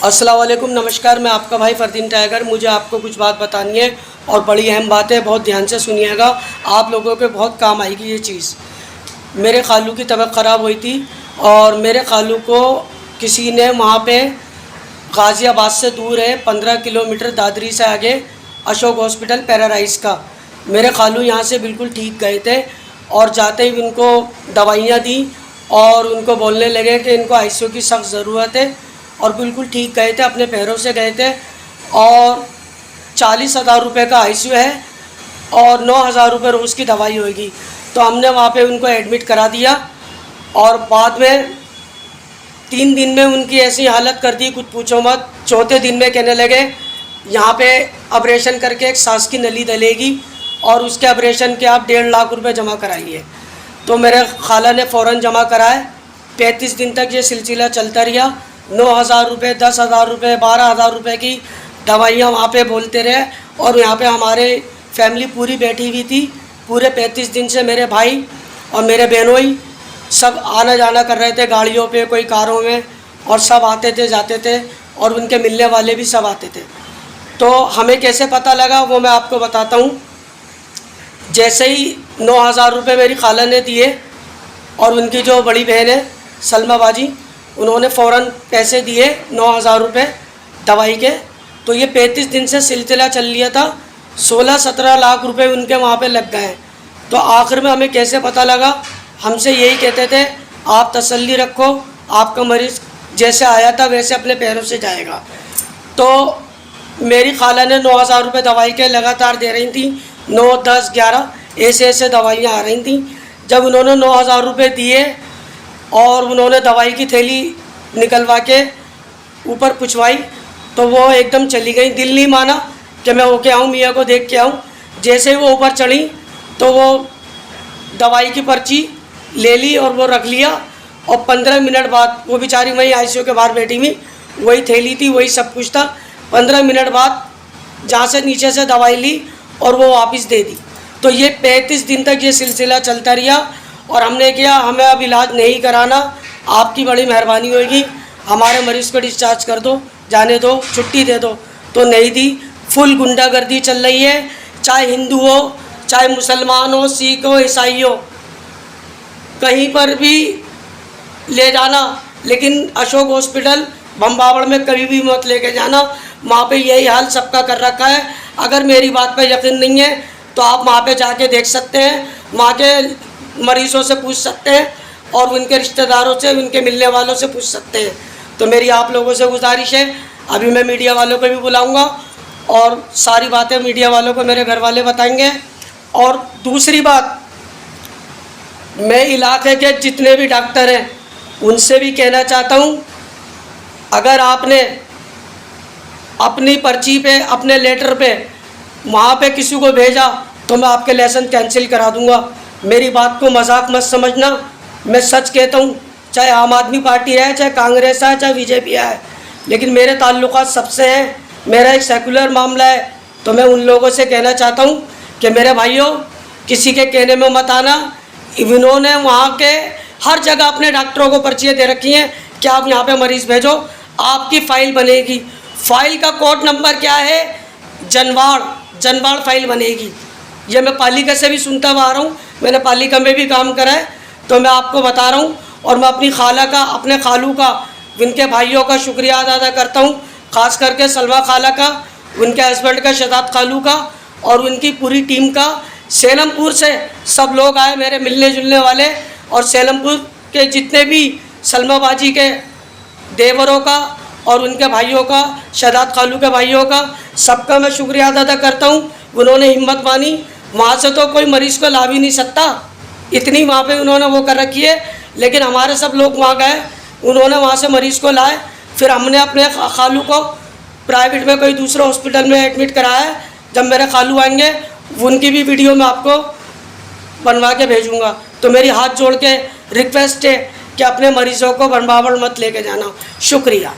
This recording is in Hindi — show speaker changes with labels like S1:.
S1: अस्सलाम वालेकुम, नमस्कार। मैं आपका भाई फरदीन टाइगर। मुझे आपको कुछ बात बतानी है और बड़ी अहम बात है, बहुत ध्यान से सुनिएगा। आप लोगों के बहुत काम आएगी ये चीज़। मेरे खालू की तबीयत ख़राब हुई थी और मेरे खालू को किसी ने वहाँ पे गाज़ियाबाद से दूर है 15 किलोमीटर दादरी से आगे अशोक हॉस्पिटल पैराडाइज का, मेरे खालू यहाँ से बिल्कुल ठीक गए थे और जाते ही उनको दवाइयाँ दी और उनको बोलने लगे कि इनको आईसीयू की सख्त ज़रूरत है और बिल्कुल ठीक गए थे, अपने पैरों से गए थे। और 40,000 रुपये का आईसीयू है और 9,000 रुपये रोज़ की दवाई होगी। तो हमने वहाँ पे उनको एडमिट करा दिया और बाद में 3 दिन में उनकी ऐसी हालत कर दी, कुछ पूछो मत। चौथे दिन में कहने लगे यहाँ पे ऑपरेशन करके एक सांस की नली डलेगी और उसके ऑपरेशन के आप 1.5 लाख रुपए जमा कराइए। तो मेरे खाला ने फ़ौरन जमा कराए। 35 दिन तक ये सिलसिला चलता रहा। 9,000 रुपये, 10,000 रुपये, 12,000 रुपये की दवाइयाँ वहाँ पे बोलते रहे और यहाँ पे हमारे फैमिली पूरी बैठी हुई थी। पूरे 35 दिन से मेरे भाई और मेरे बहनोई सब आना जाना कर रहे थे, गाड़ियों पे, कोई कारों में, और सब आते थे जाते थे और उनके मिलने वाले भी सब आते थे। तो हमें कैसे पता लगा वो मैं आपको बताता हूँ। जैसे ही 9,000 रुपये मेरी खाला ने दिए और उनकी जो बड़ी बहन है सलमा बाजी, उन्होंने फ़ौरन पैसे दिए 9,000 रुपये दवाई के। तो ये 35 दिन से सिलसिला चल लिया था। 16-17 लाख रुपए उनके वहाँ पे लग गए। तो आखिर में हमें कैसे पता लगा, हमसे यही कहते थे आप तसल्ली रखो, आपका मरीज़ जैसे आया था वैसे अपने पैरों से जाएगा। तो मेरी खाला ने 9,000 रुपये दवाई के लगातार दे रही थी। 9, 10, 11 ऐसे दवाइयाँ आ रही थी। जब उन्होंने 9,000 रुपये दिए और उन्होंने दवाई की थैली निकलवा के ऊपर पुछवाई तो वो एकदम चली गई। दिल नहीं माना कि मैं होके आऊँ, मियाँ को देख के आऊँ। जैसे ही वो ऊपर चढ़ी तो वो दवाई की पर्ची ले ली और वो रख लिया और 15 मिनट बाद वो बेचारी वहीं आईसीयू के बाहर बैठी हुई, वही थैली थी, वही सब कुछ था। 15 मिनट बाद जहाँ से नीचे से दवाई ली और वो वापस दे दी। तो ये 35 दिन तक ये सिलसिला चलता रहा और हमने किया हमें अब इलाज नहीं कराना, आपकी बड़ी मेहरबानी होगी, हमारे मरीज़ को डिस्चार्ज कर दो, जाने दो, छुट्टी दे दो। तो नहीं दी। फुल गुंडागर्दी चल रही है, चाहे हिंदू हो, चाहे मुसलमान हो, सिख हो, ईसाई हो, कहीं पर भी ले जाना, लेकिन अशोक हॉस्पिटल बम्बावड़ में कभी भी मत लेके जाना। वहाँ पे यही हाल सबका कर रखा है। अगर मेरी बात पे यकीन नहीं है तो आप वहाँ पे जाके देख सकते हैं, वहाँ के मरीज़ों से पूछ सकते हैं और उनके रिश्तेदारों से, उनके मिलने वालों से पूछ सकते हैं। तो मेरी आप लोगों से गुजारिश है, अभी मैं मीडिया वालों को भी बुलाऊंगा और सारी बातें मीडिया वालों को मेरे घर वाले बताएंगे। और दूसरी बात, मैं इलाके के जितने भी डॉक्टर हैं उनसे भी कहना चाहता हूँ, अगर आपने अपनी पर्ची पे, अपने लेटर पे वहाँ पे किसी को भेजा तो मैं आपके लाइसेंस कैंसिल करा दूँगा। मेरी बात को मजाक मत समझना, मैं सच कहता हूँ। चाहे आम आदमी पार्टी है, चाहे कांग्रेस है, चाहे बीजेपी है, लेकिन मेरे ताल्लुकात सबसे हैं। मेरा एक सेकुलर मामला है। तो मैं उन लोगों से कहना चाहता हूँ कि मेरे भाइयों, किसी के कहने में मत आना। इन्होंने वहाँ के हर जगह अपने डॉक्टरों को पर्चियाँ दे रखी हैं कि आप यहाँ पे मरीज़ भेजो, आपकी फ़ाइल बनेगी। फ़ाइल का कोड नंबर क्या है? जनवाड़ फाइल बनेगी। ये मैं पालिका से भी सुनता हुआ आ रहा हूँ, मैंने पालिका में भी काम करा है। तो मैं आपको बता रहा हूँ और मैं अपनी खाला का, अपने खालू का, उनके भाइयों का शुक्रिया अदा करता हूँ, ख़ास करके सलमा खाला का, उनके हस्बैंड का शदाब खालू का और उनकी पूरी टीम का। सेलमपुर से सब लोग आए मेरे मिलने जुलने वाले, और सेलमपुर के जितने भी सलमा बाजी के देवरों का और उनके भाइयों का, शदाब खालू के भाइयों का, सबका मैं शुक्रिया अदा करता हूँ। उन्होंने हिम्मत मानी। वहाँ से तो कोई मरीज़ को ला भी नहीं सकता, इतनी वहाँ पे उन्होंने वो कर रखी है। लेकिन हमारे सब लोग वहाँ गए, उन्होंने वहाँ से मरीज़ को लाए। फिर हमने अपने खालू को प्राइवेट में कोई दूसरे हॉस्पिटल में एडमिट कराया। जब मेरे खालू आएंगे उनकी भी वीडियो मैं आपको बनवा के भेजूँगा। तो मेरी हाथ जोड़ के रिक्वेस्ट है कि अपने मरीज़ों को बम्बावड़ मत लेके जाना। शुक्रिया।